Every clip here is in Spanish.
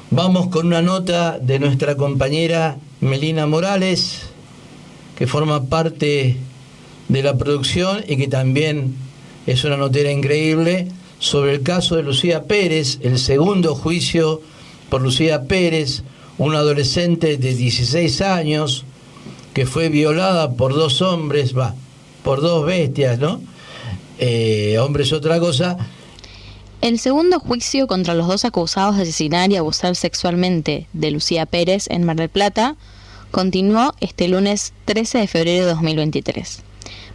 Vamos con una nota de nuestra compañera Melina Morales, que forma parte de la producción y que también es una notera increíble sobre el caso de Lucía Pérez, el segundo juicio por Lucía Pérez, una adolescente de 16 años que fue violada por dos hombres, por dos bestias, ¿no? Hombres otra cosa. El segundo juicio contra los dos acusados de asesinar y abusar sexualmente de Lucía Pérez en Mar del Plata continuó este lunes 13 de febrero de 2023.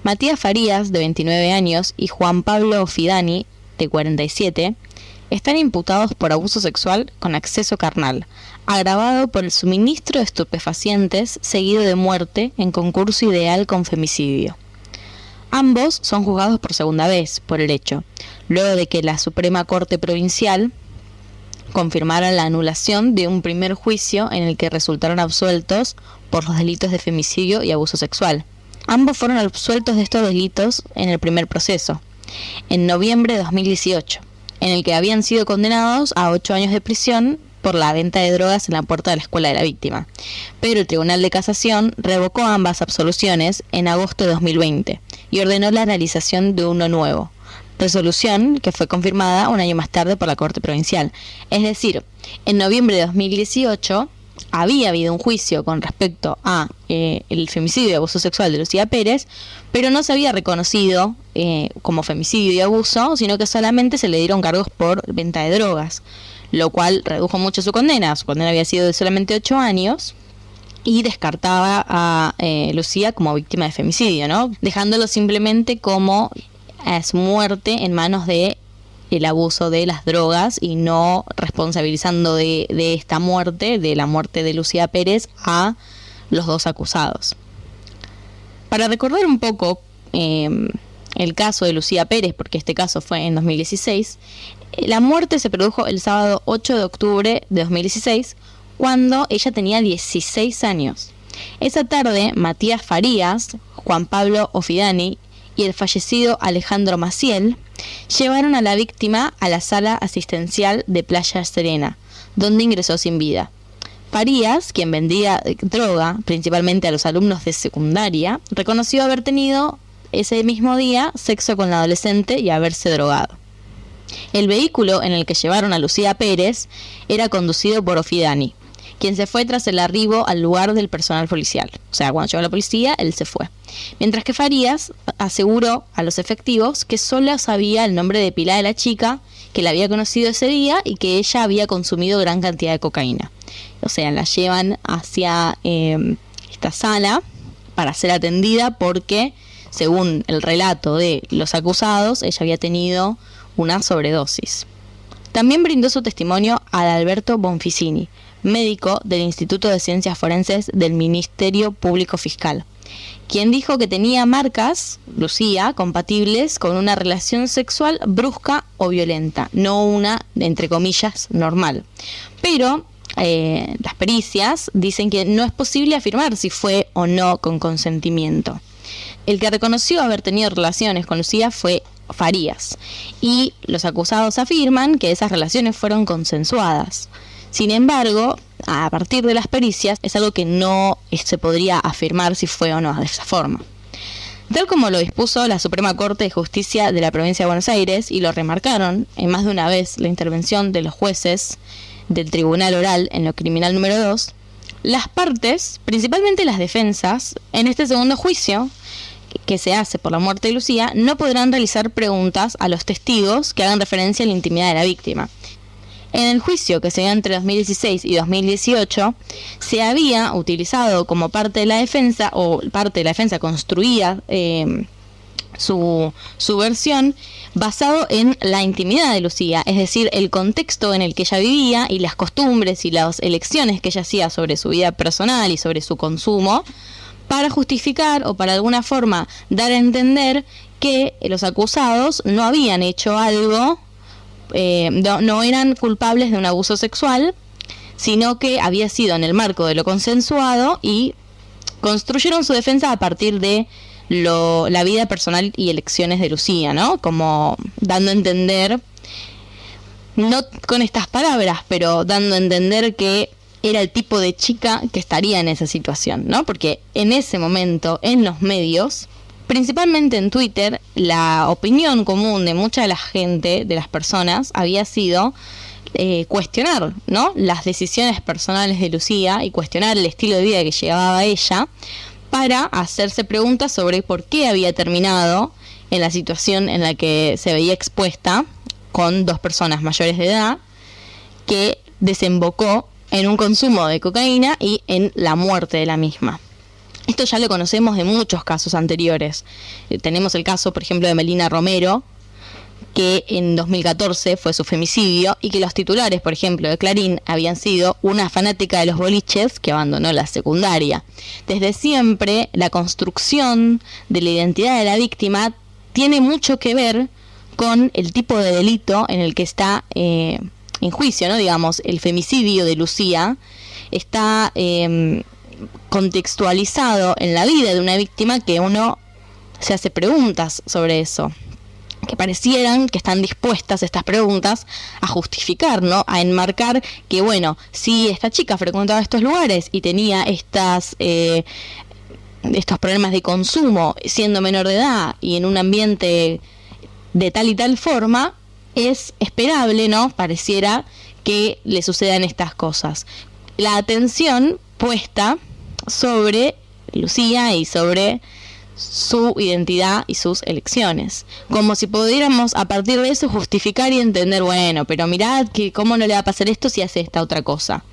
Matías Farías, de 29 años, y Juan Pablo Fidani, de 47, están imputados por abuso sexual con acceso carnal, agravado por el suministro de estupefacientes seguido de muerte en concurso ideal con femicidio. Ambos son juzgados por segunda vez por el hecho, luego de que la Suprema Corte Provincial confirmara la anulación de un primer juicio en el que resultaron absueltos por los delitos de femicidio y abuso sexual. Ambos fueron absueltos de estos delitos en el primer proceso, en noviembre de 2018, en el que habían sido condenados a 8 años de prisión por la venta de drogas en la puerta de la escuela de la víctima. Pero el Tribunal de Casación revocó ambas absoluciones en agosto de 2020 y ordenó la realización de uno nuevo, resolución que fue confirmada un año más tarde por la Corte Provincial. Es decir, en noviembre de 2018 había habido un juicio con respecto a el femicidio y abuso sexual de Lucía Pérez, pero no se había reconocido como femicidio y abuso, sino que solamente se le dieron cargos por venta de drogas, lo cual redujo mucho su condena. Su condena había sido de solamente 8 años y descartaba a Lucía como víctima de femicidio, ¿no? Dejándolo simplemente como su muerte en manos de el abuso de las drogas y no responsabilizando de esta muerte, de la muerte de Lucía Pérez, a los dos acusados. Para recordar un poco el caso de Lucía Pérez, porque este caso fue en 2016, la muerte se produjo el sábado 8 de octubre de 2016, cuando ella tenía 16 años. Esa tarde, Matías Farías, Juan Pablo Ofidani y el fallecido Alejandro Maciel llevaron a la víctima a la sala asistencial de Playa Serena, donde ingresó sin vida. Farías, quien vendía droga principalmente a los alumnos de secundaria, reconoció haber tenido ese mismo día sexo con la adolescente y haberse drogado. El vehículo en el que llevaron a Lucía Pérez era conducido por Ofidani, quien se fue tras el arribo al lugar del personal policial. O sea, cuando llegó la policía, él se fue. Mientras que Farías aseguró a los efectivos que solo sabía el nombre de pila de la chica, que la había conocido ese día y que ella había consumido gran cantidad de cocaína. O sea, la llevan hacia esta sala para ser atendida porque, según el relato de los acusados, ella había tenido una sobredosis. También brindó su testimonio Adalberto Bonficini, médico del Instituto de Ciencias Forenses del Ministerio Público Fiscal, quien dijo que tenía marcas, Lucía, compatibles con una relación sexual brusca o violenta, no una, entre comillas, normal. Pero las pericias dicen que no es posible afirmar si fue o no con consentimiento. El que reconoció haber tenido relaciones con Lucía fue Farías, y los acusados afirman que esas relaciones fueron consensuadas. Sin embargo, a partir de las pericias, es algo que no se podría afirmar si fue o no de esa forma. Tal como lo dispuso la Suprema Corte de Justicia de la Provincia de Buenos Aires, y lo remarcaron en más de una vez la intervención de los jueces del Tribunal Oral en lo criminal número 2, las partes, principalmente las defensas, en este segundo juicio que se hace por la muerte de Lucía, no podrán realizar preguntas a los testigos que hagan referencia a la intimidad de la víctima. En el juicio que se dio entre 2016 y 2018, se había utilizado como parte de la defensa, o parte de la defensa construía su versión basado en la intimidad de Lucía, es decir, el contexto en el que ella vivía y las costumbres y las elecciones que ella hacía sobre su vida personal y sobre su consumo, para justificar o para alguna forma dar a entender que los acusados no habían hecho algo, no eran culpables de un abuso sexual, sino que había sido en el marco de lo consensuado, y construyeron su defensa a partir de la vida personal y elecciones de Lucía, ¿no? Como dando a entender no con estas palabras, pero dando a entender que era el tipo de chica que estaría en esa situación, ¿no? Porque en ese momento, en los medios, principalmente en Twitter, la opinión común de mucha de la gente, de las personas, había sido cuestionar, ¿no?, las decisiones personales de Lucía y cuestionar el estilo de vida que llevaba ella, para hacerse preguntas sobre por qué había terminado en la situación en la que se veía expuesta con 2 personas mayores de edad, que desembocó en un consumo de cocaína y en la muerte de la misma. Esto ya lo conocemos de muchos casos anteriores. Tenemos el caso, por ejemplo, de Melina Romero, que en 2014 fue su femicidio, y que los titulares, por ejemplo, de Clarín habían sido una fanática de los boliches que abandonó la secundaria. Desde siempre, la construcción de la identidad de la víctima tiene mucho que ver con el tipo de delito en el que está en juicio, ¿no? Digamos, el femicidio de Lucía está contextualizado en la vida de una víctima, que uno se hace preguntas sobre eso, que parecieran que están dispuestas estas preguntas a justificar, ¿no?, a enmarcar que, bueno, si esta chica frecuentaba estos lugares y tenía estos problemas de consumo siendo menor de edad y en un ambiente de tal y tal forma, es esperable, ¿no?, pareciera que le sucedan estas cosas. La atención puesta sobre Lucía y sobre su identidad y sus elecciones, como si pudiéramos a partir de eso justificar y entender, bueno, pero mirad que cómo no le va a pasar esto si hace esta otra cosa.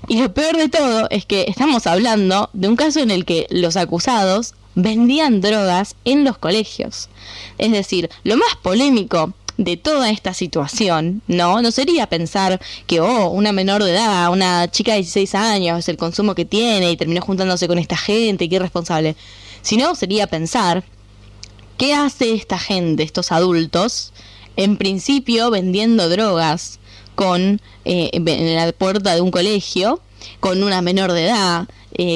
Y lo peor de todo es que estamos hablando de un caso en el que los acusados vendían drogas en los colegios. Es decir, lo más polémico de toda esta situación, no sería pensar que, una menor de edad, una chica de 16 años, el consumo que tiene y terminó juntándose con esta gente, qué irresponsable. Sino sería pensar, ¿qué hace esta gente, estos adultos, en principio vendiendo drogas en la puerta de un colegio, con una menor de edad,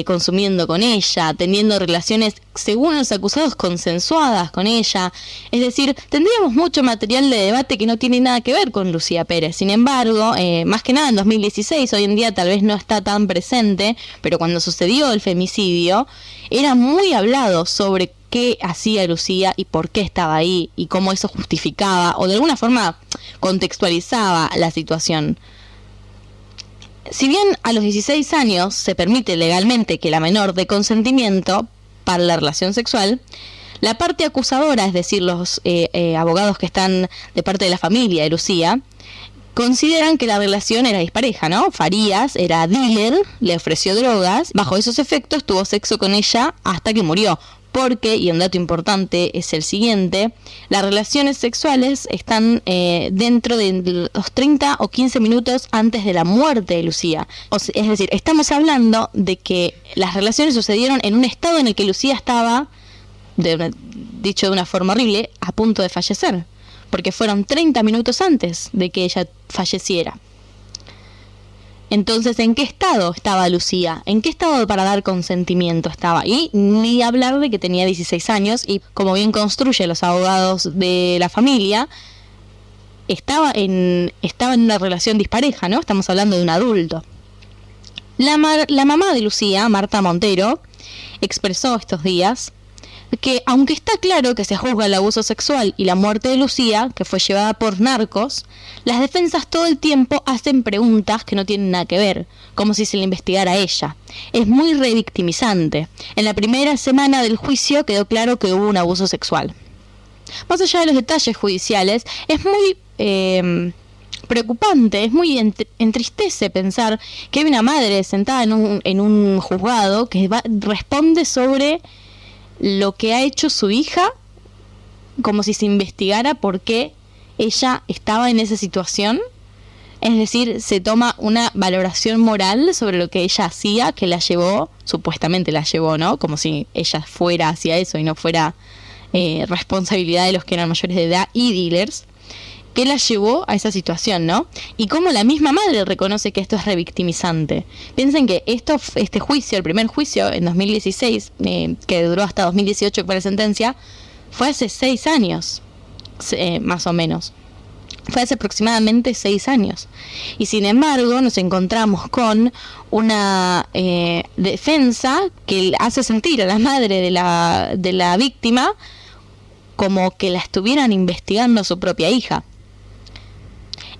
consumiendo con ella, teniendo relaciones, según los acusados, consensuadas con ella? Es decir, tendríamos mucho material de debate que no tiene nada que ver con Lucía Pérez. Sin embargo, más que nada en 2016, hoy en día tal vez no está tan presente, pero cuando sucedió el femicidio, era muy hablado sobre qué hacía Lucía y por qué estaba ahí, y cómo eso justificaba o de alguna forma contextualizaba la situación. Si bien a los 16 años se permite legalmente que la menor dé consentimiento para la relación sexual, la parte acusadora, es decir, los abogados que están de parte de la familia de Lucía, consideran que la relación era dispareja, ¿no? Farías era dealer, le ofreció drogas, bajo esos efectos tuvo sexo con ella hasta que murió. Porque, y un dato importante es el siguiente, las relaciones sexuales están dentro de los 30 o 15 minutos antes de la muerte de Lucía. Es decir, estamos hablando de que las relaciones sucedieron en un estado en el que Lucía estaba, dicho de una forma horrible, a punto de fallecer. Porque fueron 30 minutos antes de que ella falleciera. Entonces, ¿en qué estado estaba Lucía? ¿En qué estado para dar consentimiento estaba? Y ni hablar de que tenía 16 años y, como bien construyen los abogados de la familia, estaba en una relación dispareja, ¿no? Estamos hablando de un adulto. La mamá de Lucía, Marta Montero, expresó estos días que, aunque está claro que se juzga el abuso sexual y la muerte de Lucía, que fue llevada por narcos, las defensas todo el tiempo hacen preguntas que no tienen nada que ver, como si se le investigara a ella. Es muy revictimizante. En la primera semana del juicio quedó claro que hubo un abuso sexual. Más allá de los detalles judiciales, es muy preocupante, es muy entristece pensar que hay una madre sentada en un juzgado que responde sobre lo que ha hecho su hija, como si se investigara por qué ella estaba en esa situación. Es decir, se toma una valoración moral sobre lo que ella hacía, que la llevó, supuestamente la llevó, ¿no? Como si ella fuera hacia eso y no fuera responsabilidad de los que eran mayores de edad y dealers, que la llevó a esa situación, ¿no? Y cómo la misma madre reconoce que esto es revictimizante. Piensen que este juicio, el primer juicio en 2016, que duró hasta 2018 que fue la sentencia, fue hace 6 años, más o menos. fue hace aproximadamente 6 años. Y sin embargo nos encontramos con una defensa que hace sentir a la madre de la víctima como que la estuvieran investigando a su propia hija.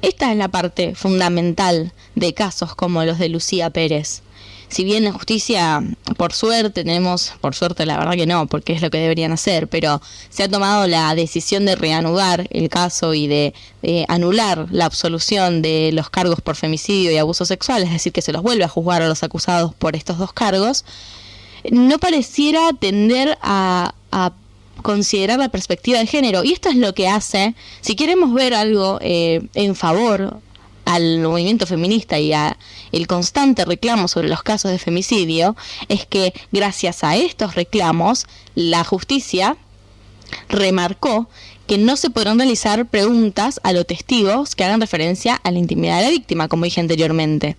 Esta es la parte fundamental de casos como los de Lucía Pérez. Si bien la justicia, por suerte la verdad que no, porque es lo que deberían hacer, pero se ha tomado la decisión de reanudar el caso y de anular la absolución de los cargos por femicidio y abuso sexual, es decir, que se los vuelve a juzgar a los acusados por estos 2 cargos, no pareciera tender a considerar la perspectiva de género. Y esto es lo que hace, si queremos ver algo en favor al movimiento feminista y a el constante reclamo sobre los casos de femicidio, es que gracias a estos reclamos la justicia remarcó que no se podrán realizar preguntas a los testigos que hagan referencia a la intimidad de la víctima, como dije anteriormente.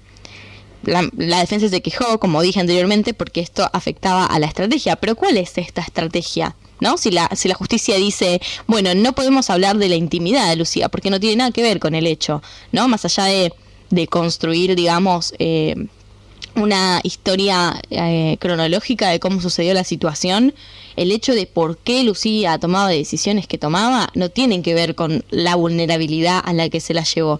La defensa se quejó, como dije anteriormente, porque esto afectaba a la estrategia. Pero ¿cuál es esta estrategia? ¿No? Si la justicia dice, bueno, no podemos hablar de la intimidad de Lucía porque no tiene nada que ver con el hecho, ¿no? Más allá de construir, digamos, una historia cronológica de cómo sucedió la situación, el hecho de por qué Lucía tomaba decisiones que tomaba no tienen que ver con la vulnerabilidad a la que se la llevó.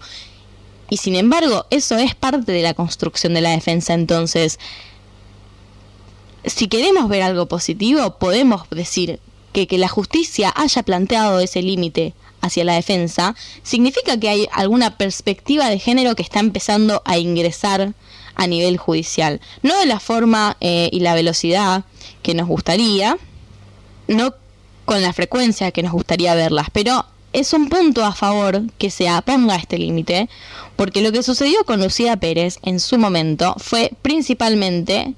Y sin embargo, eso es parte de la construcción de la defensa. Entonces, si queremos ver algo positivo, podemos decir que la justicia haya planteado ese límite hacia la defensa, significa que hay alguna perspectiva de género que está empezando a ingresar a nivel judicial. No de la forma y la velocidad que nos gustaría, no con la frecuencia que nos gustaría verlas, pero es un punto a favor que se ponga este límite, porque lo que sucedió con Lucía Pérez en su momento fue principalmente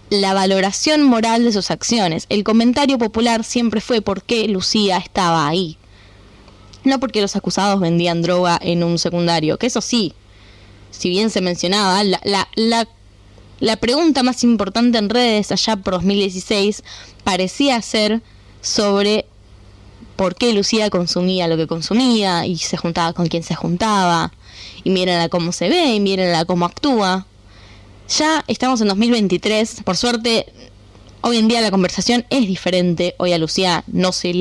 la valoración moral de sus acciones. El comentario popular siempre fue por qué Lucía estaba ahí, no porque los acusados vendían droga en un secundario, que eso sí, si bien se mencionaba, la pregunta más importante en redes allá por 2016 parecía ser sobre por qué Lucía consumía lo que consumía y se juntaba con quien se juntaba, y mírenla cómo se ve, y mírenla cómo actúa. Ya estamos en 2023, por suerte, hoy en día la conversación es diferente. Hoy a Lucía no se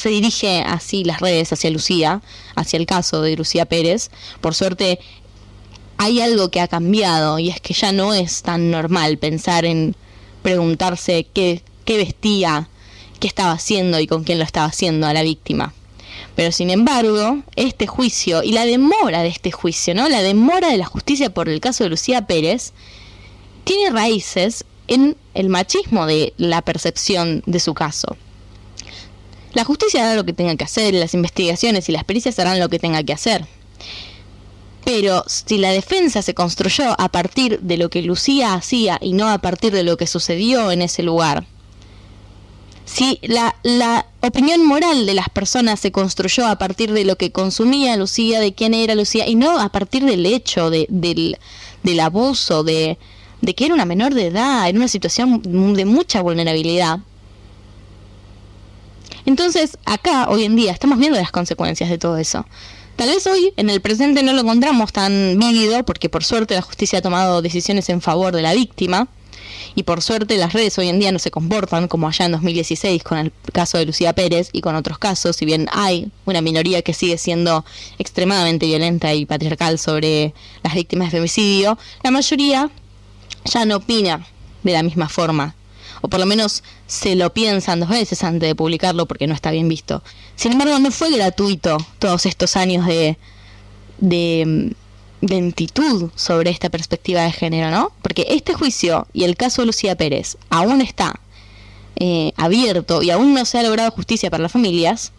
dirige así las redes hacia Lucía, hacia el caso de Lucía Pérez. Por suerte hay algo que ha cambiado, y es que ya no es tan normal pensar en preguntarse qué vestía, qué estaba haciendo y con quién lo estaba haciendo a la víctima. Pero sin embargo, este juicio y la demora de este juicio, ¿no? La demora de la justicia por el caso de Lucía Pérez tiene raíces en el machismo de la percepción de su caso. La justicia hará lo que tenga que hacer, las investigaciones y las pericias harán lo que tenga que hacer. Pero si la defensa se construyó a partir de lo que Lucía hacía y no a partir de lo que sucedió en ese lugar, si la opinión moral de las personas se construyó a partir de lo que consumía Lucía, de quién era Lucía, y no a partir del hecho del abuso, de que era una menor de edad, en una situación de mucha vulnerabilidad. Entonces, acá, hoy en día, estamos viendo las consecuencias de todo eso. Tal vez hoy, en el presente, no lo encontramos tan vívido, porque por suerte la justicia ha tomado decisiones en favor de la víctima, y por suerte las redes hoy en día no se comportan como allá en 2016 con el caso de Lucía Pérez y con otros casos. Si bien hay una minoría que sigue siendo extremadamente violenta y patriarcal sobre las víctimas de femicidio, la mayoría ya no opina de la misma forma, o por lo menos se lo piensan 2 veces antes de publicarlo porque no está bien visto. Sin embargo, no fue gratuito todos estos años de lentitud sobre esta perspectiva de género, ¿no? Porque este juicio y el caso de Lucía Pérez aún está abierto y aún no se ha logrado justicia para las familias,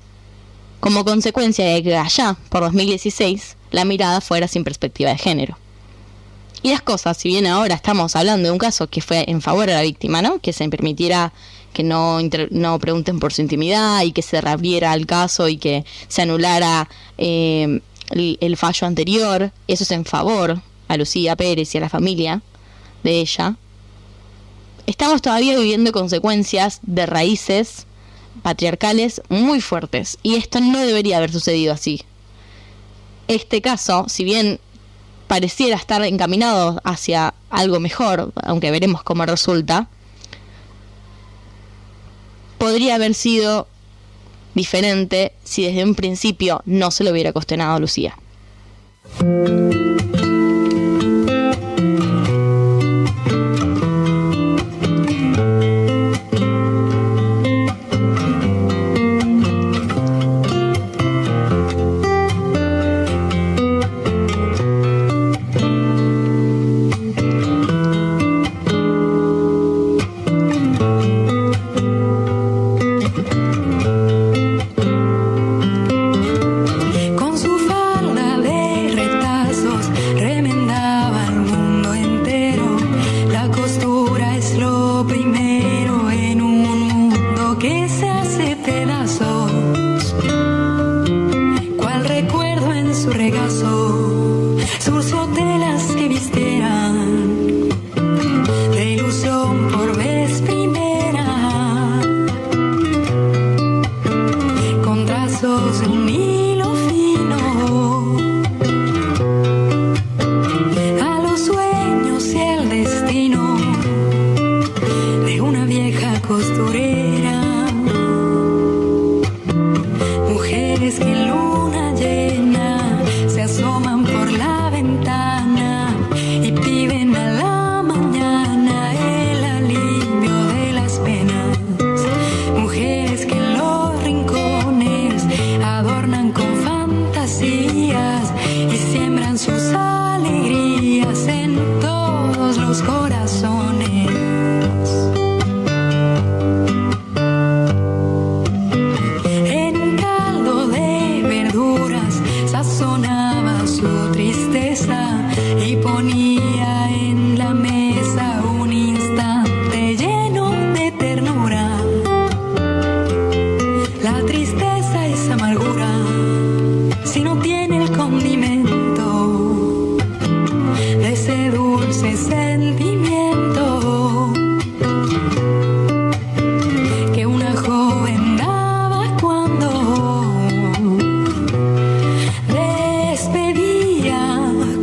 como consecuencia de que allá, por 2016, la mirada fuera sin perspectiva de género. Y las cosas, si bien ahora estamos hablando de un caso que fue en favor a la víctima, ¿no? Que se permitiera que no pregunten por su intimidad y que se reabriera el caso y que se anulara el fallo anterior, eso es en favor a Lucía Pérez y a la familia de ella. Estamos todavía viviendo consecuencias de raíces patriarcales muy fuertes, y esto no debería haber sucedido así. Este caso, si bien pareciera estar encaminado hacia algo mejor, aunque veremos cómo resulta, podría haber sido diferente si desde un principio no se lo hubiera cuestionado a Lucía.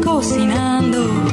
Cocinando